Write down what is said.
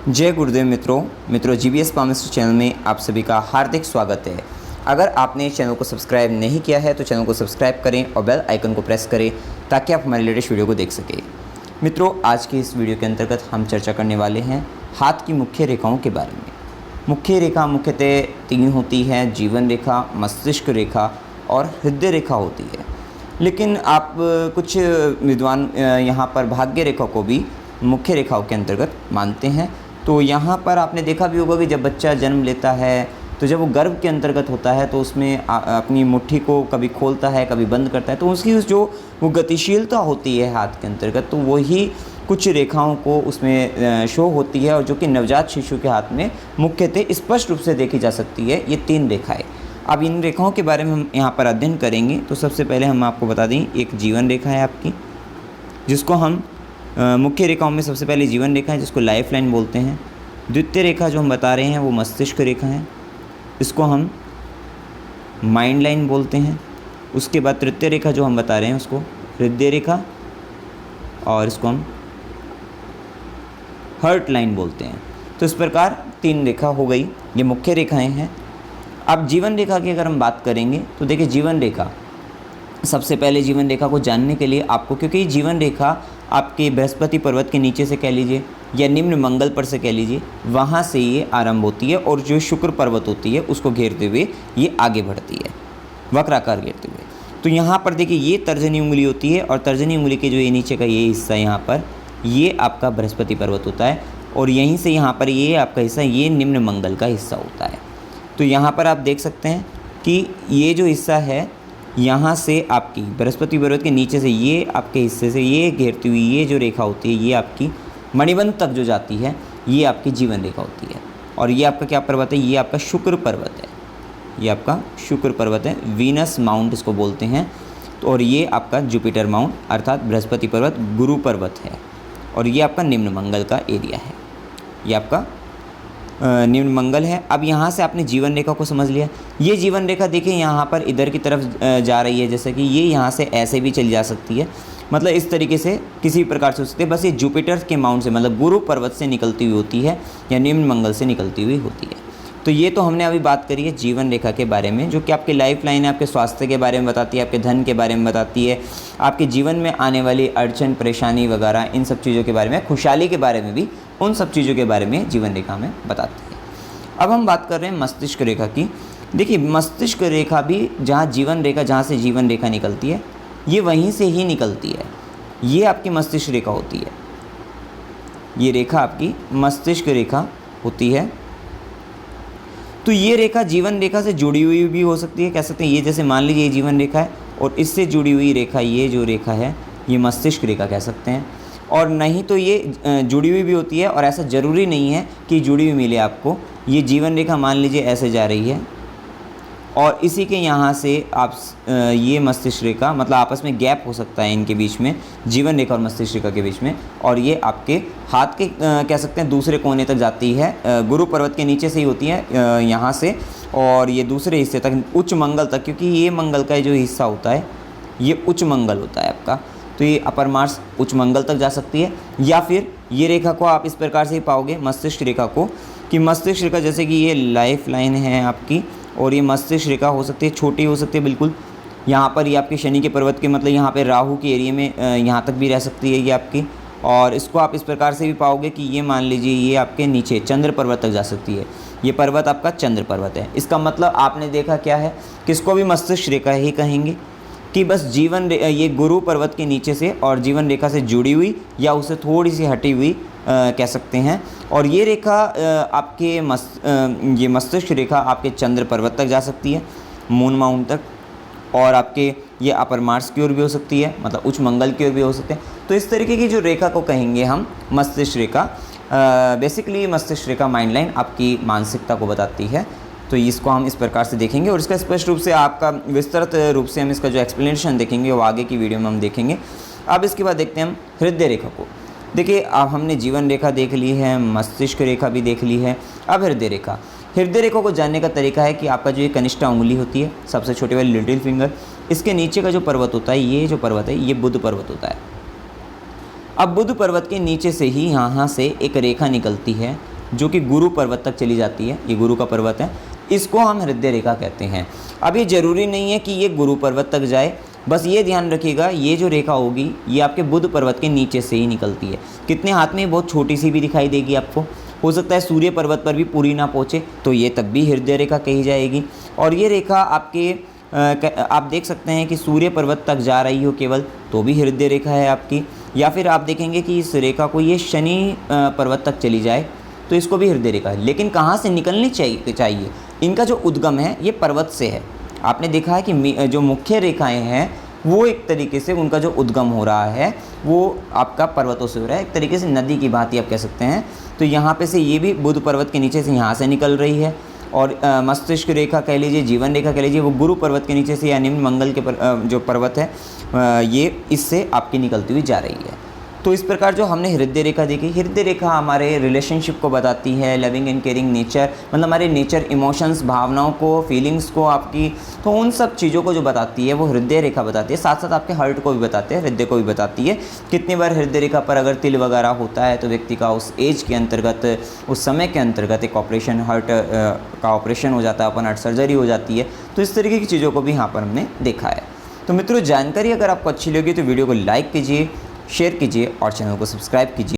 जय गुरुदेव मित्रों GBS palmistry channel में आप सभी का हार्दिक स्वागत है। अगर आपने चैनल को सब्सक्राइब नहीं किया है तो चैनल को सब्सक्राइब करें और बेल आइकन को प्रेस करें ताकि आप हमारे लेटेस्ट वीडियो को देख सकें। मित्रों, आज की इस वीडियो के अंतर्गत हम चर्चा करने वाले हैं हाथ की मुख्य रेखाओं के बारे में। मुख्य रेखा मुख्यतः 3 होती हैं, जीवन रेखा, मस्तिष्क रेखा और हृदय रेखा होती है। लेकिन आप कुछ विद्वान यहाँ पर भाग्य रेखा को भी मुख्य रेखाओं के अंतर्गत मानते हैं। तो यहाँ पर आपने देखा भी होगा कि जब बच्चा जन्म लेता है तो जब वो गर्भ के अंतर्गत होता है तो उसमें अपनी मुट्ठी को कभी खोलता है, कभी बंद करता है, तो उसकी जो वो गतिशीलता होती है हाथ के अंतर्गत, तो वही कुछ रेखाओं को उसमें शो होती है और जो कि नवजात शिशु के हाथ में मुख्यतः स्पष्ट रूप से देखी जा सकती है। ये 3 रेखाएँ। अब इन रेखाओं के बारे में हम यहाँ पर अध्ययन करेंगे। तो सबसे पहले हम आपको बता दें, एक जीवन रेखा है आपकी, जिसको हम मुख्य रेखाओं में सबसे पहले जीवन रेखा है जिसको लाइफ लाइन बोलते हैं। द्वितीय रेखा जो हम बता रहे हैं वो मस्तिष्क रेखा है, इसको हम माइंड लाइन बोलते हैं। उसके बाद तृतीय रेखा जो हम बता रहे हैं उसको हृदय रेखा, और इसको हम हार्ट लाइन बोलते हैं। तो इस प्रकार 3 रेखा हो गई, ये मुख्य रेखाएं हैं। अब जीवन रेखा की अगर हम बात करेंगे तो देखिए, जीवन रेखा सबसे पहले जीवन रेखा को जानने के लिए आपको, क्योंकि जीवन रेखा आपके बृहस्पति पर्वत के नीचे से कह लीजिए या निम्न मंगल पर से कह लीजिए, वहाँ से ये आरंभ होती है और जो शुक्र पर्वत होती है उसको घेरते हुए ये आगे बढ़ती है, वक्राकार घेरते हुए। तो यहाँ पर देखिए, ये तर्जनी उंगली होती है और तर्जनी उंगली के जो ये नीचे का ये हिस्सा यहाँ पर, ये आपका बृहस्पति पर्वत होता है और यहीं से यहाँ पर ये आपका हिस्सा, ये निम्न मंगल का हिस्सा होता है। तो यहाँ पर आप देख सकते हैं कि ये जो हिस्सा है, यहाँ से आपकी बृहस्पति पर्वत के नीचे से ये आपके हिस्से से ये घेरती हुई ये जो रेखा होती है, ये आपकी मणिबंध तक जो जाती है, ये आपकी जीवन रेखा होती है। और ये आपका क्या पर्वत है? ये आपका शुक्र पर्वत है। ये आपका शुक्र पर्वत है, वीनस माउंट इसको बोलते हैं। तो और ये आपका जुपिटर माउंट अर्थात बृहस्पति पर्वत गुरु पर्वत है। और ये आपका निम्न मंगल का एरिया है, ये आपका निम्न मंगल है। अब यहाँ से आपने जीवन रेखा को समझ लिया। ये जीवन रेखा देखिए यहाँ पर इधर की तरफ जा रही है, जैसे कि ये यहाँ से ऐसे भी चली जा सकती है, मतलब इस तरीके से किसी प्रकार से हो सकती है। बस ये जुपिटर के माउंट से, मतलब गुरु पर्वत से निकलती हुई होती है या निम्न मंगल से निकलती हुई होती है। तो ये तो हमने अभी बात करी है जीवन रेखा के बारे में, जो कि आपकी लाइफ लाइन है, आपके स्वास्थ्य के बारे में बताती है, आपके धन के बारे में बताती है, आपके जीवन में आने वाली अड़चन परेशानी वगैरह इन सब चीज़ों के बारे में, खुशहाली के बारे में भी, उन सब चीज़ों के बारे में जीवन रेखा में बताती है। अब हम बात कर रहे हैं मस्तिष्क रेखा की। देखिए, मस्तिष्क रेखा भी जहाँ जीवन रेखा, जहाँ से जीवन रेखा निकलती है, ये वहीं से ही निकलती है। ये आपकी मस्तिष्क रेखा होती है, ये रेखा आपकी मस्तिष्क रेखा होती है। तो ये रेखा जीवन रेखा से जुड़ी हुई भी हो सकती है, कह सकते हैं। ये जैसे मान लीजिए ये जीवन रेखा है और इससे जुड़ी हुई रेखा, ये जो रेखा है ये मस्तिष्क रेखा कह सकते हैं। और नहीं तो ये जुड़ी हुई भी होती है, और ऐसा ज़रूरी नहीं है कि जुड़ी हुई मिले आपको। ये जीवन रेखा मान लीजिए ऐसे जा रही है और इसी के यहाँ से आप ये मस्तिष्क रेखा, मतलब आपस में गैप हो सकता है इनके बीच में, जीवन रेखा और मस्तिष्क रेखा के बीच में, और ये आपके हाथ के कह सकते हैं दूसरे कोने तक जाती है। गुरु पर्वत के नीचे से ही होती है यहाँ से, और ये दूसरे हिस्से तक, उच्च मंगल तक, क्योंकि ये मंगल का जो हिस्सा होता है ये उच्च मंगल होता है आपका। तो ये अपर मार्स उच्च मंगल तक जा सकती है। या फिर ये रेखा को आप इस प्रकार से ही पाओगे, मस्तिष्क रेखा को, कि मस्तिष्क रेखा जैसे कि ये लाइफ लाइन है आपकी, और ये मस्तिष्क रेखा हो सकती है, छोटी हो सकती है बिल्कुल। यहाँ पर ये आपके शनि के पर्वत के, मतलब यहाँ पे राहु के एरिया में यहाँ तक भी रह सकती है ये आपकी। और इसको आप इस प्रकार से भी पाओगे कि ये मान लीजिए ये आपके नीचे चंद्र पर्वत तक जा सकती है। ये पर्वत आपका चंद्र पर्वत है। इसका मतलब आपने देखा क्या है, किसको भी मस्तिष्क रेखा ही कहेंगे, कि बस जीवन ये गुरु पर्वत के नीचे से और जीवन रेखा से जुड़ी हुई या उससे थोड़ी सी हटी हुई कह सकते हैं। और ये रेखा आपके ये मस्तिष्क रेखा आपके चंद्र पर्वत तक जा सकती है, मून माउंट तक, और आपके ये अपर मार्स की ओर भी हो सकती है, मतलब उच्च मंगल की ओर भी हो सकते हैं। तो इस तरीके की जो रेखा को कहेंगे हम मस्तिष्क रेखा। बेसिकली मस्तिष्क रेखा माइंड लाइन आपकी मानसिकता को बताती है। तो इसको हम इस प्रकार से देखेंगे, और इसका स्पष्ट रूप से आपका विस्तृत रूप से हम इसका जो एक्सप्लेनेशन देखेंगे वो आगे की वीडियो में हम देखेंगे। अब इसके बाद देखते हैं हम हृदय रेखा को। देखिए, अब हमने जीवन रेखा देख ली है, मस्तिष्क रेखा भी देख ली है। अब हृदय रेखा। हृदय रेखा को जानने का तरीका है कि आपका जो ये कनिष्ठा उंगली होती है, सबसे छोटी वाली लिटिल फिंगर, इसके नीचे का जो पर्वत होता है, ये जो पर्वत है ये बुध पर्वत होता है। अब बुध पर्वत के नीचे से ही यहाँ से एक रेखा निकलती है जो कि गुरु पर्वत तक चली जाती है, ये गुरु का पर्वत है, इसको हम हृदय रेखा कहते हैं। अब ये ज़रूरी नहीं है कि ये गुरु पर्वत तक जाए, बस ये ध्यान रखिएगा ये जो रेखा होगी ये आपके बुध पर्वत के नीचे से ही निकलती है। कितने हाथ में बहुत छोटी सी भी दिखाई देगी आपको, हो सकता है सूर्य पर्वत पर भी पूरी ना पहुँचे, तो ये तब भी हृदय रेखा कही जाएगी। और ये रेखा आपके आप देख सकते हैं कि सूर्य पर्वत तक जा रही हो केवल, तो भी हृदय रेखा है आपकी। या फिर आप देखेंगे कि इस रेखा को ये शनि पर्वत तक चली जाए तो इसको भी हृदय रेखा है। लेकिन कहाँ से निकलनी चाहिए, इनका जो उद्गम है ये पर्वत से है। आपने देखा है कि जो मुख्य रेखाएं हैं वो एक तरीके से उनका जो उद्गम हो रहा है वो आपका पर्वतों से हो रहा है, एक तरीके से नदी की भांति आप कह सकते हैं। तो यहाँ पे से ये भी बुध पर्वत के नीचे से यहाँ से निकल रही है। और मस्तिष्क रेखा कह लीजिए, जीवन रेखा कह लीजिए, वो गुरु पर्वत के नीचे से या निम्न मंगल के जो पर्वत है ये इससे आपकी निकलती हुई जा रही है। तो इस प्रकार जो हमने हृदय रेखा देखी, हृदय रेखा हमारे रिलेशनशिप को बताती है, लविंग एंड केयरिंग नेचर, मतलब हमारे नेचर, इमोशंस, भावनाओं को, फीलिंग्स को आपकी, तो उन सब चीज़ों को जो बताती है वो हृदय रेखा बताती है। साथ साथ आपके हार्ट को भी बताते हैं, हृदय को भी बताती है। कितनी बार हृदय रेखा पर अगर तिल वगैरह होता है तो व्यक्ति का उस एज के अंतर्गत, उस समय के अंतर्गत एक ऑपरेशन, हार्ट का ऑपरेशन हो जाता है, ओपन हार्ट सर्जरी हो जाती है। तो इस तरीके की चीज़ों को भी यहाँ पर हमने देखा है। तो मित्रों, जानकारी अगर आपको अच्छी लगी तो वीडियो को लाइक कीजिए, शेयर कीजिए और चैनल को सब्सक्राइब कीजिए।